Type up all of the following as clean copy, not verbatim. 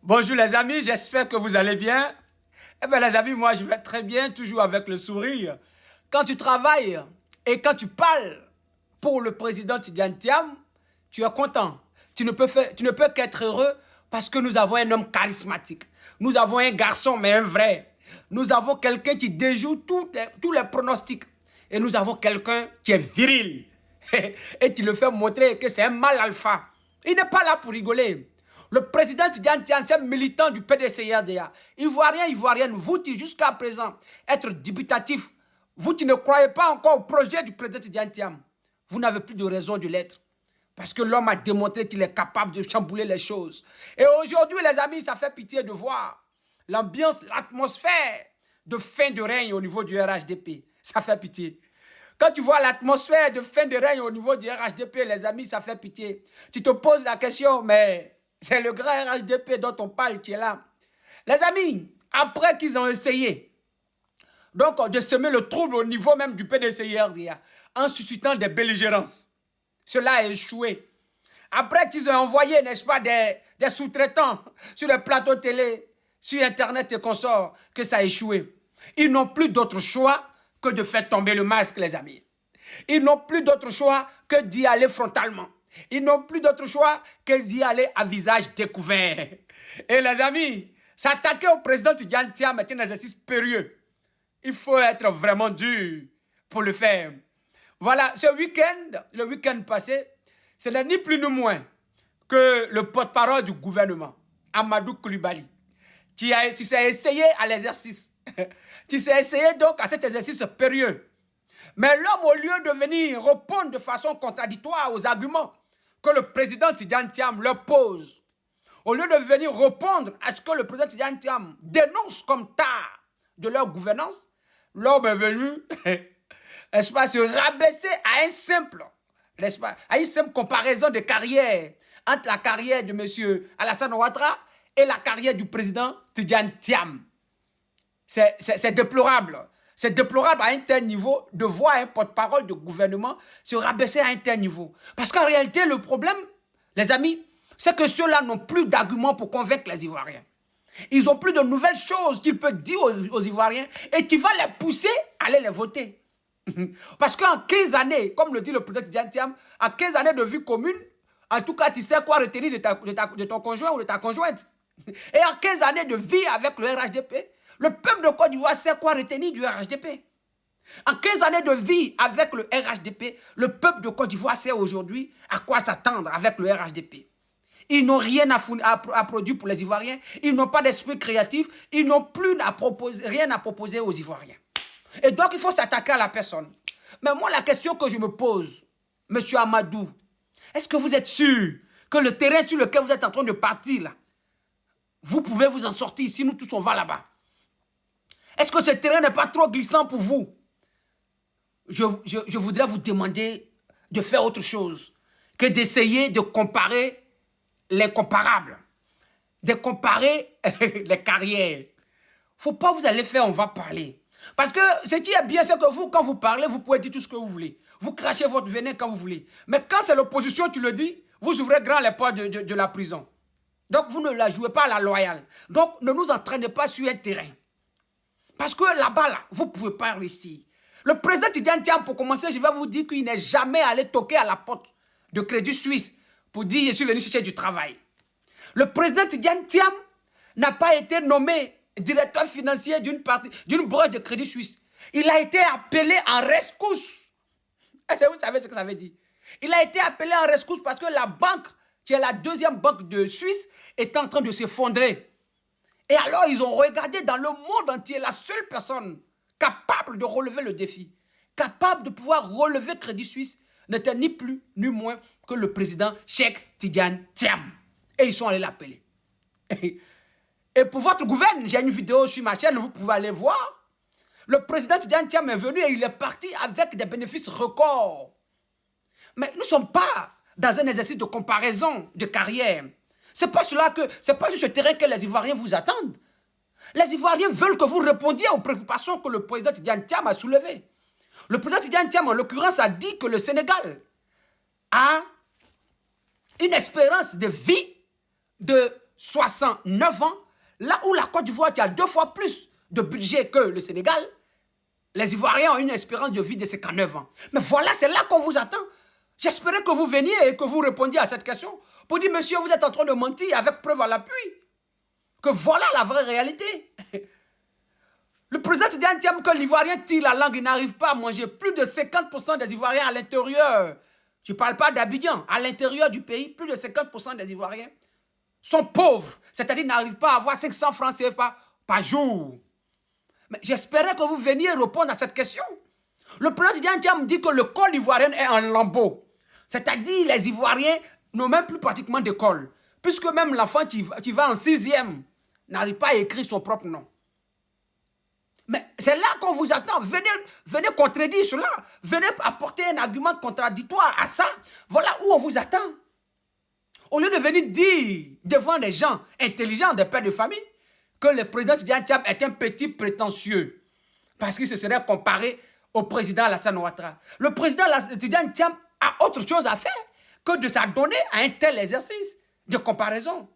Bonjour les amis, j'espère que vous allez bien. Eh bien les amis, moi je vais très bien, toujours avec le sourire. Quand tu travailles et quand tu parles pour le président Tidjane Thiam, tu es content. Tu ne peux qu'être heureux parce que nous avons un homme charismatique. Nous avons un garçon, mais un vrai. Nous avons quelqu'un qui déjoue tous les pronostics. Et nous avons quelqu'un qui est viril. Et tu le fais montrer que c'est un mal alpha. Il n'est pas là pour rigoler. Le président Tidjane Thiam, c'est un militant du PDCRDA. Ivoirien, Ivoirienne, vous qui jusqu'à présent être dubitatif, vous qui ne croyez pas encore au projet du président Tidjane Thiam, vous n'avez plus de raison de l'être. Parce que l'homme a démontré qu'il est capable de chambouler les choses. Et aujourd'hui, les amis, ça fait pitié de voir l'ambiance, l'atmosphère de fin de règne au niveau du RHDP. Ça fait pitié. Quand tu vois l'atmosphère de fin de règne au niveau du RHDP, les amis, ça fait pitié. Tu te poses la question, mais c'est le grand RHDP dont on parle qui est là. Les amis, après qu'ils ont essayé donc, de semer le trouble au niveau même du PDCIRDA en suscitant des belligérances, cela a échoué. Après qu'ils ont envoyé, n'est-ce pas, des sous-traitants sur les plateaux télé, sur Internet et consorts, que ça a échoué. Ils n'ont plus d'autre choix que de faire tomber le masque, les amis. Ils n'ont plus d'autre choix que d'y aller frontalement. Ils n'ont plus d'autre choix que d'y aller à visage découvert. Et les amis, s'attaquer au président Tidjane Thiam est un exercice périlleux. Il faut être vraiment dur pour le faire. Voilà, ce week-end, le week-end passé, ce n'est ni plus ni moins que le porte-parole du gouvernement, Amadou Coulibaly, qui s'est essayé à l'exercice. Qui s'est essayé donc à cet exercice périlleux. Mais l'homme, au lieu de venir répondre de façon contradictoire aux arguments que le président Tidjane Thiam leur pose, au lieu de venir répondre à ce que le président Tidjane Thiam dénonce comme tard de leur gouvernance, l'homme est venu, n'est-ce pas, se rabaisser à un simple, n'est-ce pas, à une simple comparaison de carrière entre la carrière de M. Alassane Ouattara et la carrière du président Tidjane Thiam. C'est déplorable. C'est déplorable à un tel niveau de voir un porte-parole de gouvernement se rabaisser à un tel niveau. Parce qu'en réalité, le problème, les amis, c'est que ceux-là n'ont plus d'arguments pour convaincre les Ivoiriens. Ils n'ont plus de nouvelles choses qu'ils peuvent dire aux Ivoiriens et qui va les pousser à aller les voter. Parce qu'en 15 années, comme le dit le président Tidjane Thiam, en 15 années de vie commune, en tout cas, tu sais quoi retenir de ton conjoint ou de ta conjointe. Et en 15 années de vie avec le RHDP, le peuple de Côte d'Ivoire sait quoi retenir du RHDP. En 15 années de vie avec le RHDP, le peuple de Côte d'Ivoire sait aujourd'hui à quoi s'attendre avec le RHDP. Ils n'ont rien à produire pour les Ivoiriens, ils n'ont pas d'esprit créatif, ils n'ont plus rien à proposer aux Ivoiriens. Et donc, il faut s'attaquer à la personne. Mais moi, la question que je me pose, M. Amadou, est-ce que vous êtes sûr que le terrain sur lequel vous êtes en train de partir, là, vous pouvez vous en sortir si nous tous on va là-bas? Est-ce que ce terrain n'est pas trop glissant pour vous? Je voudrais vous demander de faire autre chose que d'essayer de comparer l'incomparable, de comparer les carrières. Faut pas vous aller faire, on va parler. Parce que ce qui est bien, c'est que vous, quand vous parlez, vous pouvez dire tout ce que vous voulez. Vous crachez votre venin quand vous voulez. Mais quand c'est l'opposition, tu le dis, vous ouvrez grand les portes de la prison. Donc, vous ne la jouez pas à la loyale. Donc, ne nous entraînez pas sur un terrain. Parce que là-bas, là, vous ne pouvez pas réussir. Le président Tidjane Thiam, pour commencer, je vais vous dire qu'il n'est jamais allé toquer à la porte de Crédit Suisse pour dire « je suis venu chercher du travail ». Le président Tidjane Thiam n'a pas été nommé directeur financier d'une branche de Crédit Suisse. Il a été appelé en rescousse. Est-ce que vous savez ce que ça veut dire? Il a été appelé en rescousse parce que la banque, qui est la deuxième banque de Suisse, est en train de s'effondrer. Et alors, ils ont regardé dans le monde entier la seule personne capable de relever le défi, capable de pouvoir relever Crédit Suisse, n'était ni plus ni moins que le président Cheikh Tidjane Thiam. Et ils sont allés l'appeler. Et pour votre gouvernement, j'ai une vidéo sur ma chaîne, vous pouvez aller voir. Le président Tidjane Thiam est venu et il est parti avec des bénéfices records. Mais nous ne sommes pas dans un exercice de comparaison de carrière. C'est pas sur ce terrain que les Ivoiriens vous attendent. Les Ivoiriens veulent que vous répondiez aux préoccupations que le président Tidjane Thiam a soulevées. Le président Tidjane Thiam, en l'occurrence, a dit que le Sénégal a une espérance de vie de 69 ans, là où la Côte d'Ivoire qui a 2 fois plus de budget que le Sénégal, les Ivoiriens ont une espérance de vie de 59 ans. Mais voilà, c'est là qu'on vous attend. J'espérais que vous veniez et que vous répondiez à cette question pour dire, monsieur, vous êtes en train de mentir avec preuve à l'appui. Que voilà la vraie réalité. Le président Tidiane Thiam, que l'Ivoirien tire la langue, il n'arrive pas à manger. Plus de 50% des Ivoiriens à l'intérieur, je ne parle pas d'Abidjan, à l'intérieur du pays, plus de 50% des Ivoiriens sont pauvres. C'est-à-dire n'arrivent pas à avoir 500 francs CFA par jour. Mais j'espérais que vous veniez répondre à cette question. Le président Tidiane Thiam dit que l'école ivoirienne est en lambeaux. C'est-à-dire les Ivoiriens n'ont même plus pratiquement d'école. Puisque même l'enfant qui va en 6e n'arrive pas à écrire son propre nom. Mais c'est là qu'on vous attend. Venez contredire cela. Venez apporter un argument contradictoire à ça. Voilà où on vous attend. Au lieu de venir dire devant des gens intelligents, des pères de famille, que le président Tidiane Thiam est un petit prétentieux. Parce qu'il se serait comparé au président Alassane Ouattara. Le président Tidiane Thiam a autre chose à faire que de s'adonner à un tel exercice de comparaison.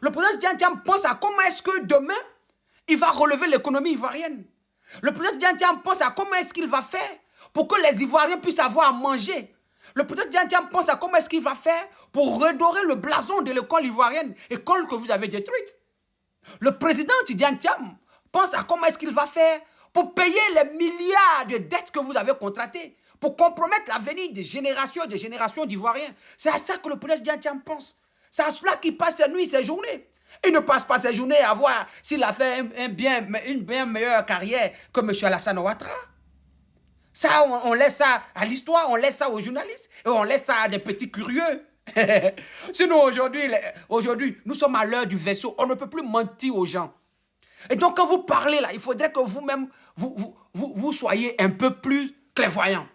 Le président Tidiane Thiam pense à comment est-ce que demain, il va relever l'économie ivoirienne. Le président Tidiane Thiam pense à comment est-ce qu'il va faire pour que les Ivoiriens puissent avoir à manger. Le président Tidiane Thiam pense à comment est-ce qu'il va faire pour redorer le blason de l'école ivoirienne, école que vous avez détruite. Le président Tidiane Thiam pense à comment est-ce qu'il va faire pour payer les milliards de dettes que vous avez contractées, pour compromettre l'avenir des générations d'Ivoiriens. C'est à ça que le président Tidiane Thiam pense. C'est à cela qu'il passe ses nuits, ses journées. Il ne passe pas ses journées à voir s'il a fait une bien meilleure carrière que M. Alassane Ouattara. Ça, on laisse ça à l'histoire, on laisse ça aux journalistes et on laisse ça à des petits curieux. Sinon, aujourd'hui, nous sommes à l'heure du vaisseau. On ne peut plus mentir aux gens. Et donc, quand vous parlez là, il faudrait que vous-même, vous soyez un peu plus clairvoyants.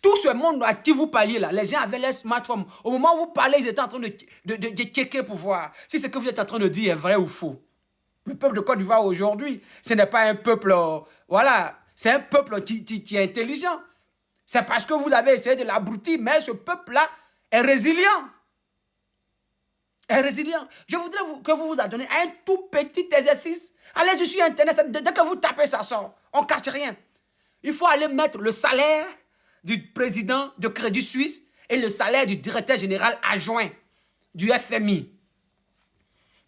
Tout ce monde à qui vous parliez là, les gens avaient les smartphones. Au moment où vous parlez, ils étaient en train de checker pour voir si ce que vous êtes en train de dire est vrai ou faux. Le peuple de Côte d'Ivoire aujourd'hui, ce n'est pas un peuple, voilà, c'est un peuple qui est intelligent. C'est parce que vous avez essayé de l'abrutir, mais ce peuple-là est résilient. Est résilient. Je voudrais que vous vous adonniez à un tout petit exercice. Allez sur Internet, dès que vous tapez, ça sort. On ne cache rien. Il faut aller mettre le salaire du président de Crédit Suisse et le salaire du directeur général adjoint du FMI.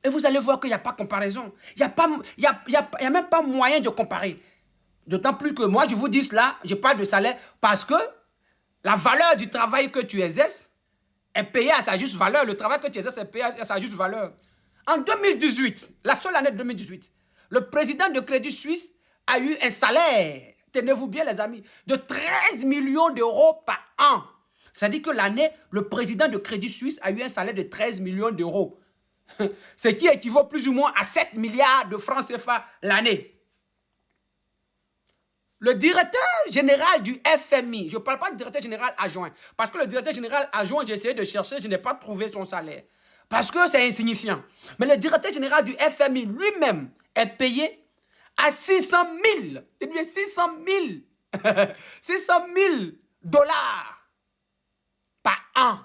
Et vous allez voir qu'il n'y a pas de comparaison. Il n'y a même pas moyen de comparer. D'autant plus que moi, je vous dis cela, je parle de salaire parce que la valeur du travail que tu exerces est payée à sa juste valeur. Le travail que tu exerces est payé à sa juste valeur. En 2018, la seule année de 2018, le président de Crédit Suisse a eu un salaire, tenez-vous bien les amis, de 13 millions d'euros par an. C'est-à-dire que l'année, le président de Crédit Suisse a eu un salaire de 13 millions d'euros. Ce qui équivaut plus ou moins à 7 milliards de francs CFA l'année. Le directeur général du FMI, je ne parle pas du directeur général adjoint, parce que le directeur général adjoint, j'ai essayé de chercher, je n'ai pas trouvé son salaire, parce que c'est insignifiant. Mais le directeur général du FMI lui-même est payé à 600 000, c'est bien 600 000, 600 000 dollars par an.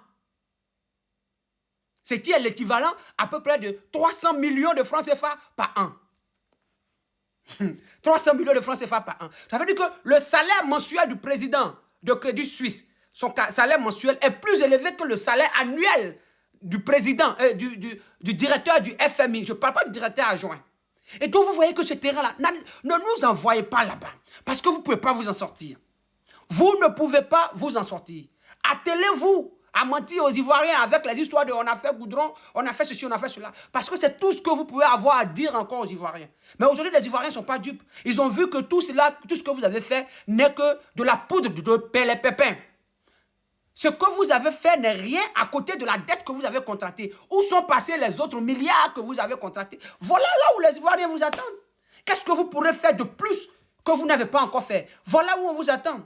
Ce qui est l'équivalent à peu près de 300 millions de francs CFA par an. 300 millions de francs CFA par an. Ça veut dire que le salaire mensuel du président de Crédit Suisse, son salaire mensuel est plus élevé que le salaire annuel du président, du directeur du FMI. Je ne parle pas du directeur adjoint. Et donc vous voyez que ce terrain-là, ne nous envoyez pas là-bas. Parce que vous ne pouvez pas vous en sortir. Vous ne pouvez pas vous en sortir. Attelez-vous à mentir aux Ivoiriens avec les histoires de on a fait goudron, on a fait ceci, on a fait cela. Parce que c'est tout ce que vous pouvez avoir à dire encore aux Ivoiriens. Mais aujourd'hui, les Ivoiriens ne sont pas dupes. Ils ont vu que tout ce que vous avez fait n'est que de la poudre de pépins. Ce que vous avez fait n'est rien à côté de la dette que vous avez contractée. Où sont passés les autres milliards que vous avez contractés? Voilà là où les Ivoiriens vous attendent. Qu'est-ce que vous pourrez faire de plus que vous n'avez pas encore fait? Voilà où on vous attend.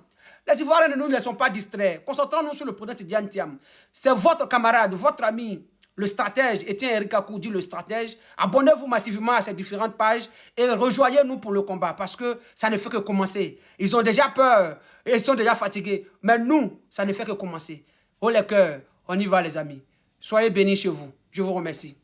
Les Ivoiriens ne nous laissons pas distraire. Concentrons-nous sur le président Tidiane Thiam. C'est votre camarade, votre ami, le stratège, Etienne Erikakou dit le stratège. Abonnez-vous massivement à ces différentes pages et rejoignez-nous pour le combat parce que ça ne fait que commencer. Ils ont déjà peur et ils sont déjà fatigués. Mais nous, ça ne fait que commencer. Oh les cœurs, on y va les amis. Soyez bénis chez vous. Je vous remercie.